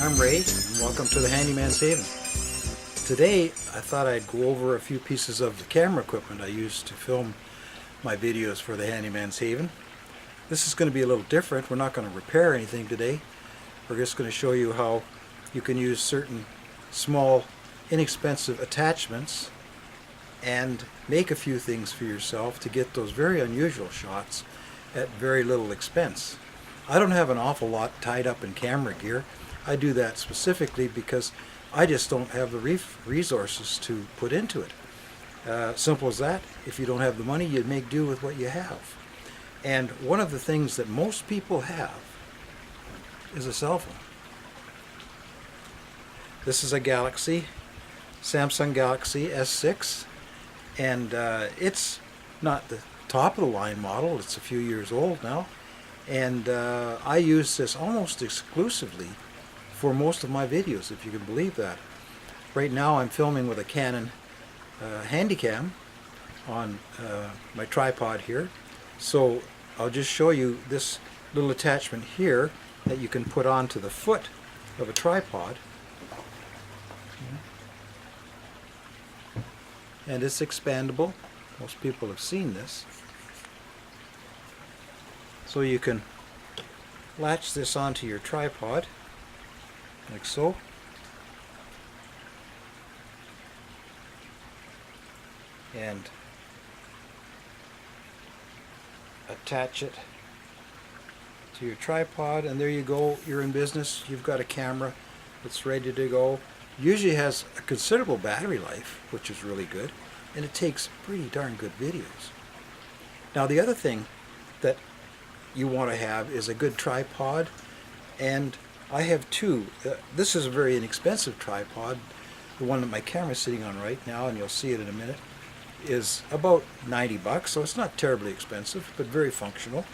I'm Ray, and welcome to the Handyman's Haven. Today, I thought I'd go over a few pieces of the camera equipment I use to film my videos for the Handyman's Haven. This is going to be a little different. We're not going to repair anything today. We're just going to show you how you can use certain small, inexpensive attachments and make a few things for yourself to get those very unusual shots at very little expense. I don't have an awful lot tied up in camera gear. I do that specifically because I just don't have the resources to put into it. Simple as that. If you don't have the money, you make do with what you have. And one of the things that most people have is a cell phone. This is a Galaxy, Samsung Galaxy S6, and it's not the top of the line model. It's a few years old now, and I use this almost exclusively for most of my videos, if you can believe that. Right now I'm filming with a Canon Handycam on my tripod here, so I'll just show you this little attachment here that you can put onto the foot of a tripod, and it's expandable. Most people have seen this. So you can latch this onto your tripod like so, and attach it to your tripod, and there you go. You're in business. You've got a camera that's ready to go. Usually has a considerable battery life, which is really good, and it takes pretty darn good videos. Now the other thing that you want to have is a good tripod, and I have two. This is a very inexpensive tripod. The one that my camera is sitting on right now, and you'll see it in a minute, is about 90 bucks, so it's not terribly expensive, but very functional.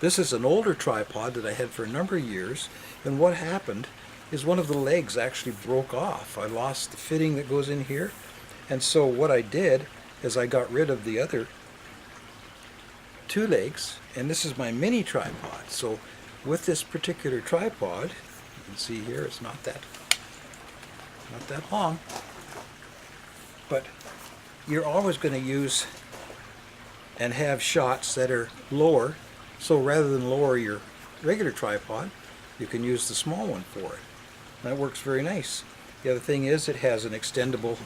This is an older tripod that I had for a number of years, and what happened is one of the legs actually broke off. I lost the fitting that goes in here, and so what I did is I got rid of the other two legs, and this is my mini tripod. So with this particular tripod, you can see here it's not that long, but you're always going to use and have shots that are lower, so rather than lower your regular tripod, you can use the small one for it. That works very nice. The other thing is it has an extendable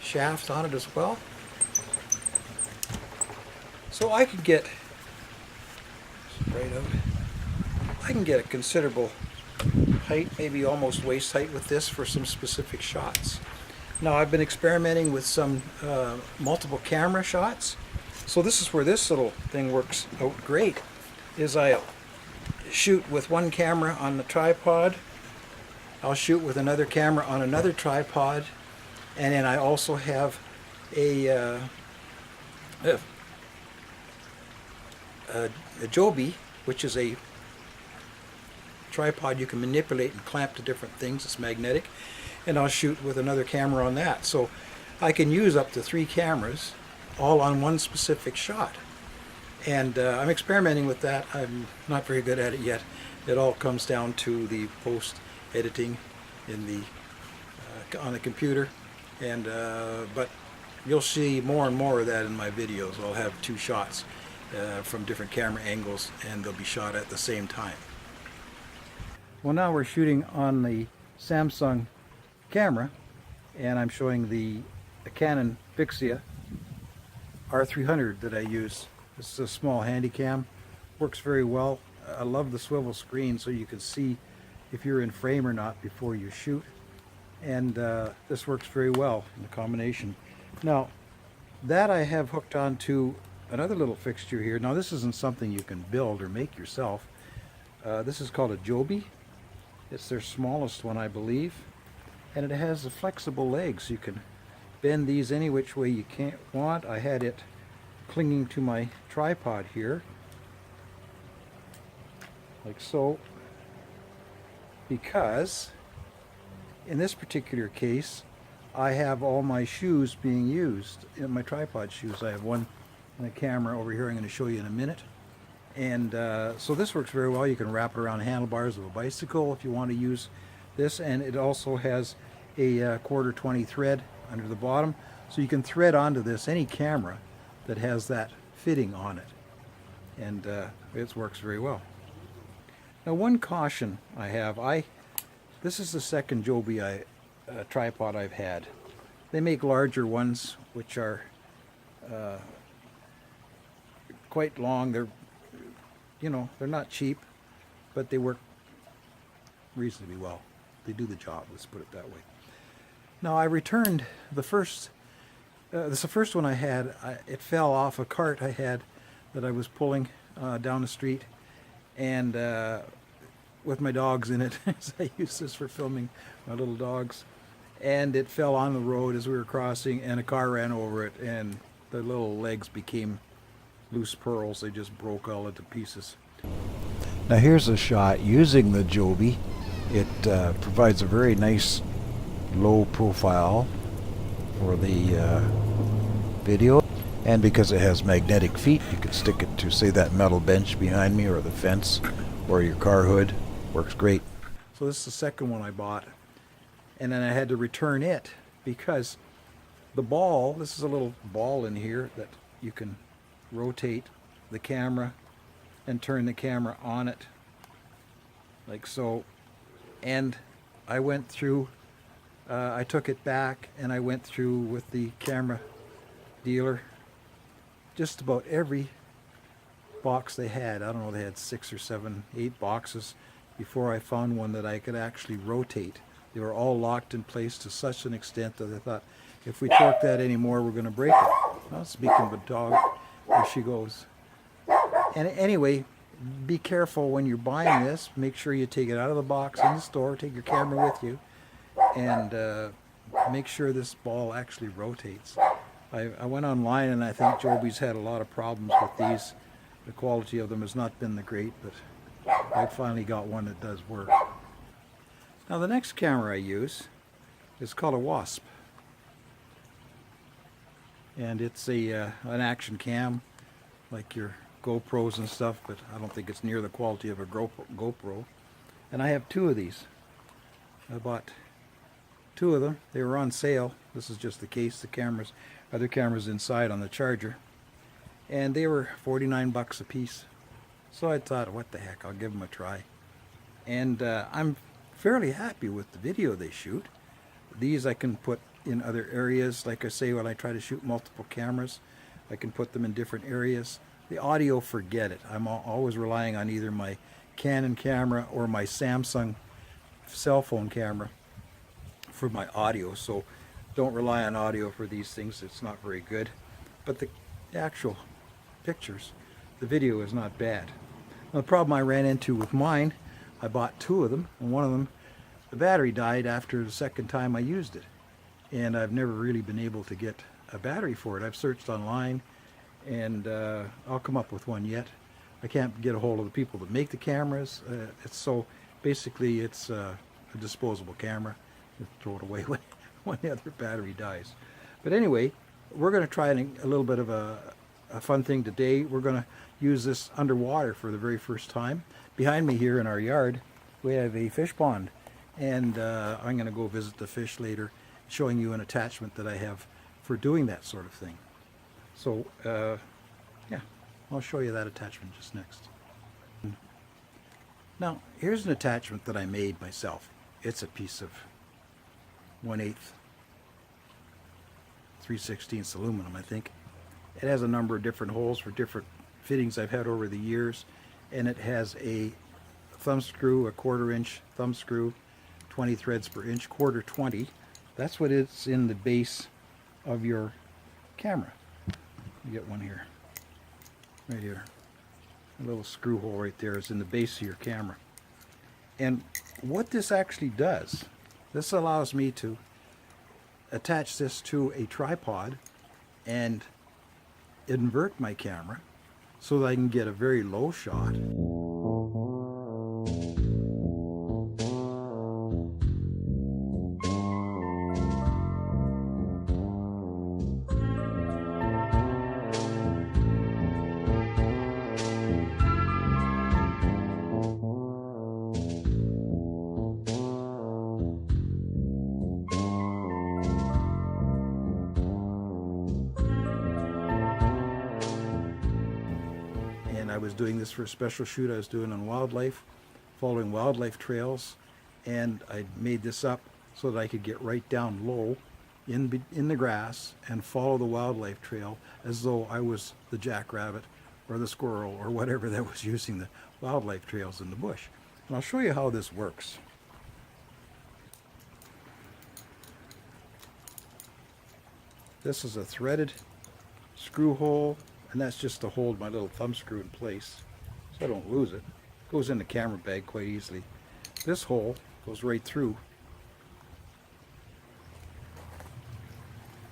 shaft on it as well. So I can get a considerable height, maybe almost waist height with this for some specific shots. Now I've been experimenting with some multiple camera shots. So this is where this little thing works out great, is I shoot with one camera on the tripod, I'll shoot with another camera on another tripod, and then I also have a Joby, which is a tripod you can manipulate and clamp to different things. It's magnetic, and I'll shoot with another camera on that. So I can use up to 3 cameras all on one specific shot. And I'm experimenting with that. I'm not very good at it yet. It all comes down to the post editing in the on the computer, and but you'll see more and more of that in my videos. I'll have 2 shots from different camera angles, and they'll be shot at the same time. Well, now we're shooting on the Samsung camera, and I'm showing the Canon Vixia R300 that I use. This is a small Handycam. Works very well. I love the swivel screen so you can see if you're in frame or not before you shoot, and this works very well in the combination. Now that I have hooked onto another little fixture here. Now this isn't something you can build or make yourself. This is called a Joby. It's their smallest one, I believe, and it has the flexible legs. You can bend these any which way you can't want. I had it clinging to my tripod here like so, because in this particular case I have all my shoes being used, in my tripod shoes. I have one on the camera over here I'm going to show you in a minute, And so this works very well. You can wrap it around the handlebars of a bicycle if you want to use this, and it also has a quarter 20 thread under the bottom, so you can thread onto this any camera that has that fitting on it, and it works very well. Now, one caution I have, this is the second Joby tripod I've had. They make larger ones which are quite long. They're not cheap, but they work reasonably well. They do the job, let's put it that way. Now, I returned the first, this is the first one I had. It fell off a cart I had that I was pulling down the street, and with my dogs in it. I use this for filming my little dogs. And it fell on the road as we were crossing, and a car ran over it, and the little legs became loose pearls. They just broke all into pieces. Now here's a shot using the Joby. It provides a very nice low profile for the video, and because it has magnetic feet, you can stick it to, say, that metal bench behind me, or the fence, or your car hood. Works great. So this is the second one I bought, and then I had to return it because the ball, this is a little ball in here that you can rotate the camera and turn the camera on it like so. And I went through, I took it back and I went through with the camera dealer just about every box they had. I don't know, they had 6 or 7, 8 boxes before I found one that I could actually rotate. They were all locked in place to such an extent that I thought, if we torque that anymore, we're going to break it. Well, speaking of a dog, there she goes. And anyway, be careful when you're buying this. Make sure you take it out of the box in the store, take your camera with you, and make sure this ball actually rotates. I went online, and I think Joby's had a lot of problems with these. The quality of them has not been the great, but I finally got one that does work. Now the next camera I use is called a Wasp, and it's an action cam like your GoPros and stuff, but I don't think it's near the quality of a GoPro. And I have 2 of these. I bought 2 of them. They were on sale. This is just the case. The cameras, other cameras inside on the charger, and they were 49 bucks a piece. So I thought, what the heck, I'll give them a try. And I'm fairly happy with the video they shoot. These I can put in other areas. Like I say, when I try to shoot multiple cameras, I can put them in different areas. The audio, forget it. I'm always relying on either my Canon camera or my Samsung cell phone camera for my audio. So don't rely on audio for these things. It's not very good. But the actual pictures, the video is not bad. Now, the problem I ran into with mine, I bought 2 of them, and one of them, the battery died after the second time I used it. And I've never really been able to get a battery for it. I've searched online, and I'll come up with one yet. I can't get a hold of the people that make the cameras. So basically it's a disposable camera. You throw it away when the other battery dies. But anyway, we're going to try a little bit of a fun thing today. We're going to use this underwater for the very first time. Behind me here in our yard, we have a fish pond, and I'm going to go visit the fish later, showing you an attachment that I have for doing that sort of thing. So yeah, I'll show you that attachment just next. Now here's an attachment that I made myself. It's a piece of 1/8 3/16 aluminum, I think. It has a number of different holes for different fittings I've had over the years, and it has a thumb screw, a 1/4 inch thumb screw, 20 threads per inch, quarter 20. That's what is in the base of your camera. You get one here, right here. A little screw hole right there is in the base of your camera. And what this actually does, this allows me to attach this to a tripod and invert my camera so that I can get a very low shot. doing this for a special shoot I was doing on wildlife, following wildlife trails, and I made this up so that I could get right down low in the grass and follow the wildlife trail as though I was the jackrabbit or the squirrel or whatever that was using the wildlife trails in the bush. And I'll show you how this works. This is a threaded screw hole, and that's just to hold my little thumb screw in place so I don't lose it. It goes in the camera bag quite easily. This hole goes right through.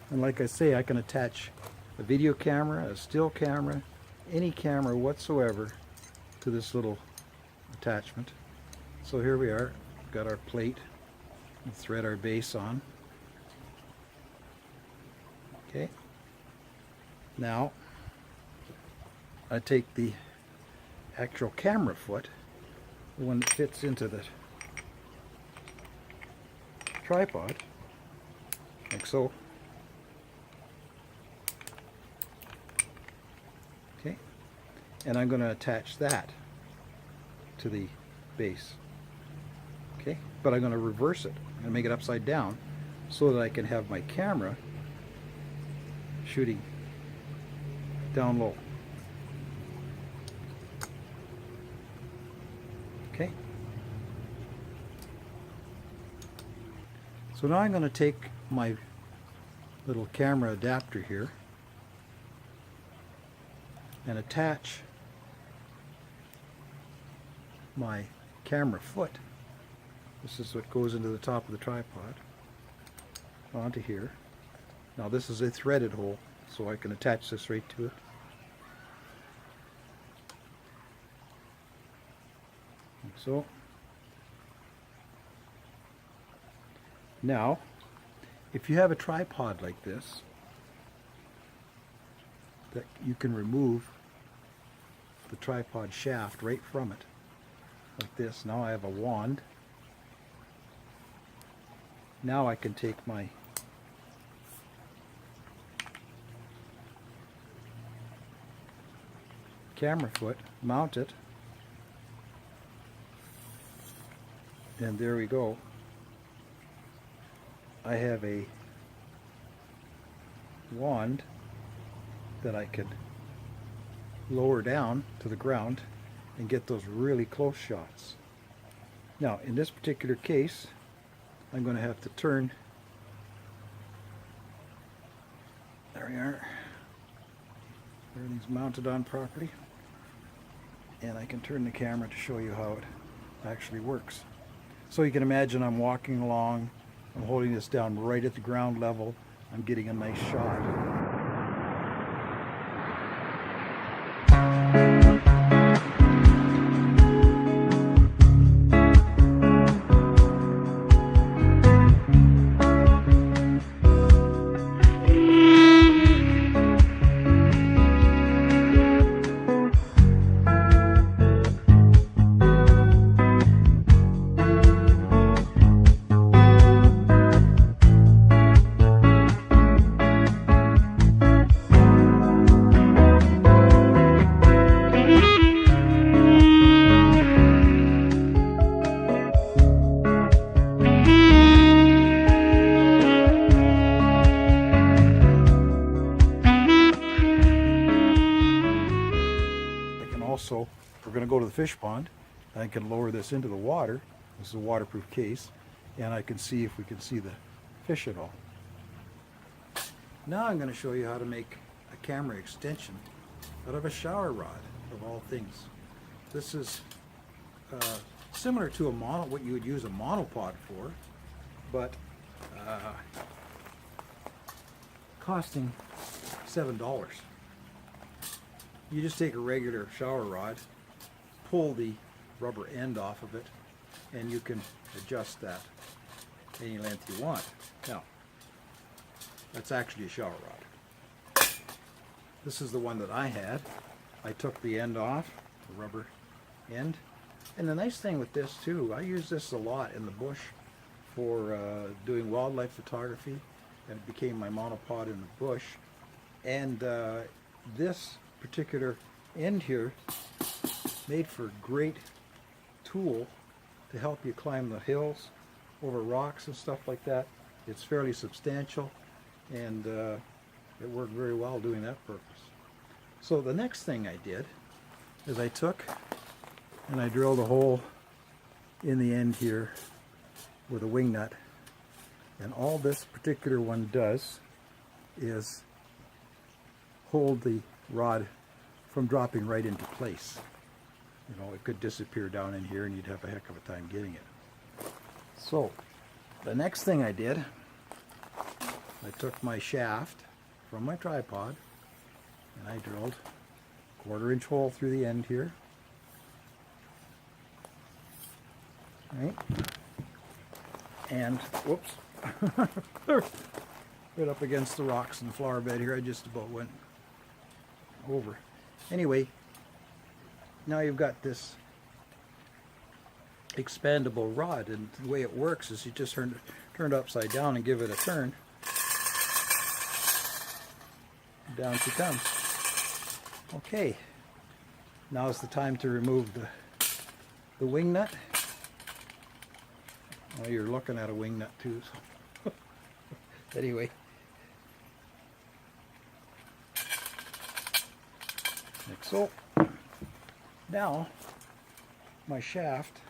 And like I say, I can attach a video camera, a still camera, any camera whatsoever to this little attachment. So here we are, got our plate, and thread our base on. Okay. Now, I take the actual camera foot, the one that fits into the tripod, like so. Okay, and I'm going to attach that to the base. Okay, but I'm going to reverse it and make it upside down so that I can have my camera shooting down low. Okay. So now I'm going to take my little camera adapter here and attach my camera foot. This is what goes into the top of the tripod onto here. Now this is a threaded hole, so I can attach this right to it. Like so. Now, if you have a tripod like this, that you can remove the tripod shaft right from it, like this. Now I have a wand. Now I can take my camera foot, mount it, and there we go. I have a wand that I can lower down to the ground and get those really close shots. Now in this particular case, I'm going to have to turn. There we are. Everything's mounted on properly. And I can turn the camera to show you how it actually works. So you can imagine I'm walking along, I'm holding this down right at the ground level, I'm getting a nice shot. Also, if we're going to go to the fish pond, I can lower this into the water. This is a waterproof case, and I can see if we can see the fish at all. Now I'm going to show you how to make a camera extension out of a shower rod, of all things. This is similar to what you would use a monopod for, but costing $7. You just take a regular shower rod, pull the rubber end off of it, and you can adjust that any length you want. Now, that's actually a shower rod. This is the one that I had. I took the end off, the rubber end. And the nice thing with this too, I use this a lot in the bush for doing wildlife photography, and it became my monopod in the bush. And this particular end here made for a great tool to help you climb the hills over rocks and stuff like that. It's fairly substantial, and it worked very well doing that purpose. So the next thing I did is I took and I drilled a hole in the end here with a wing nut, and all this particular one does is hold the rod from dropping right into place. You know, it could disappear down in here and you'd have a heck of a time getting it. So the next thing I did, I took my shaft from my tripod and I drilled a 1/4 inch hole through the end here. Right? And, whoops, right up against the rocks in the flower bed here. I just about went over. Anyway, now you've got this expandable rod, and the way it works is you just turn it upside down and give it a turn. Down she comes. Okay, now is the time to remove the wing nut. Well, you're looking at a wing nut too, so anyway. Like so. Now, my shaft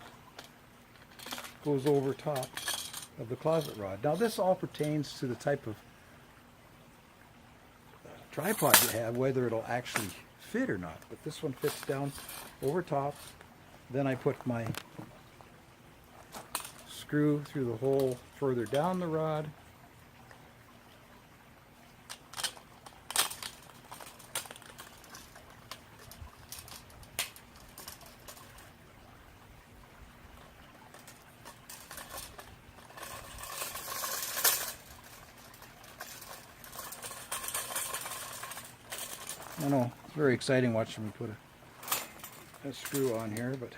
goes over top of the closet rod. Now this all pertains to the type of tripod you have, whether it'll actually fit or not. But this one fits down over top. Then I put my screw through the hole further down the rod. I know, it's very exciting watching me put a screw on here, but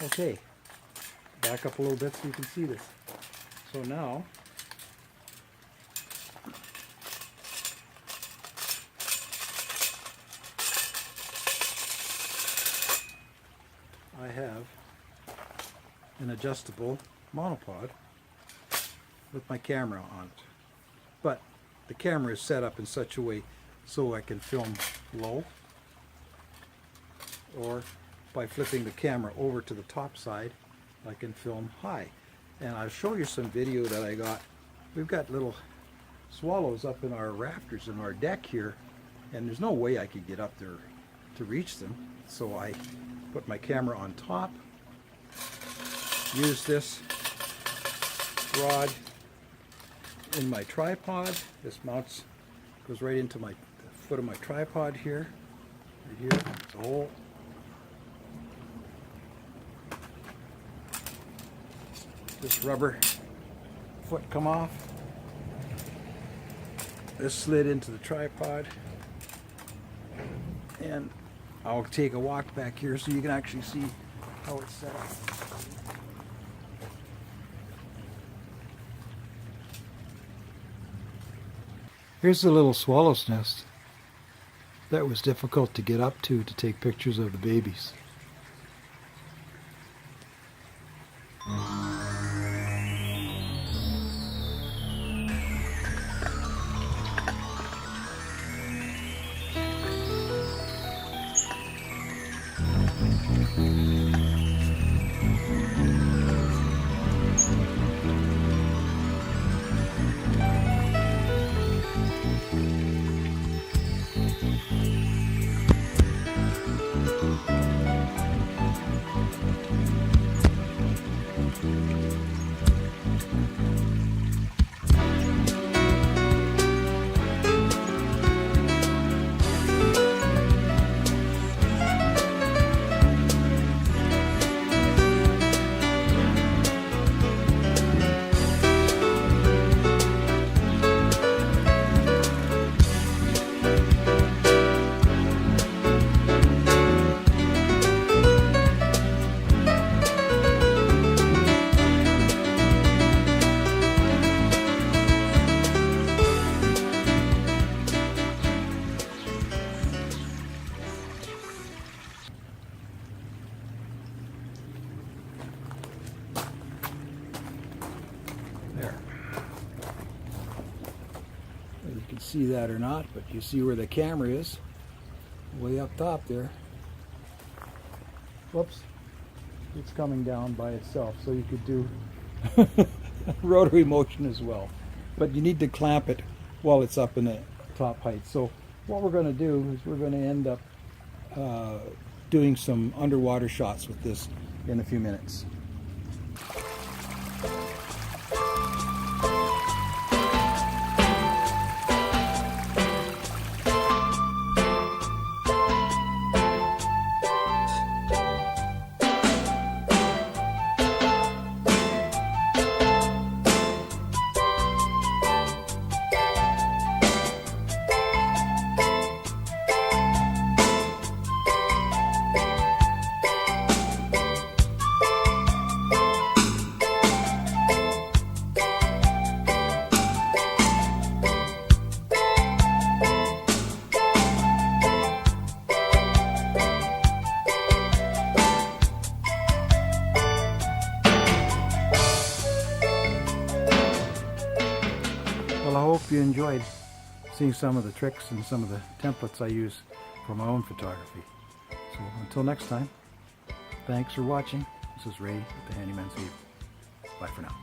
okay, back up a little bit so you can see this. So now, I have an adjustable monopod with my camera on it. But the camera is set up in such a way so I can film low, or by flipping the camera over to the top side I can film high. And I'll show you some video that I got. We've got little swallows up in our rafters in our deck here, and there's no way I could get up there to reach them. So I put my camera on top, use this rod in my tripod. This mounts, goes right into the foot of my tripod here. Right here, there's a hole. This rubber foot come off. This slid into the tripod. And I'll take a walk back here so you can actually see how it's set up. Here's the little swallow's nest that was difficult to get up to take pictures of the babies. see that or not, but you see where the camera is, way up top there. Whoops, it's coming down by itself, so you could do rotary motion as well. But you need to clamp it while it's up in the top height. So what we're going to do is we're going to end up doing some underwater shots with this in a few minutes. Well, I hope you enjoyed seeing some of the tricks and some of the templates I use for my own photography. So until next time, thanks for watching. This is Ray with the Handyman's Eve. Bye for now.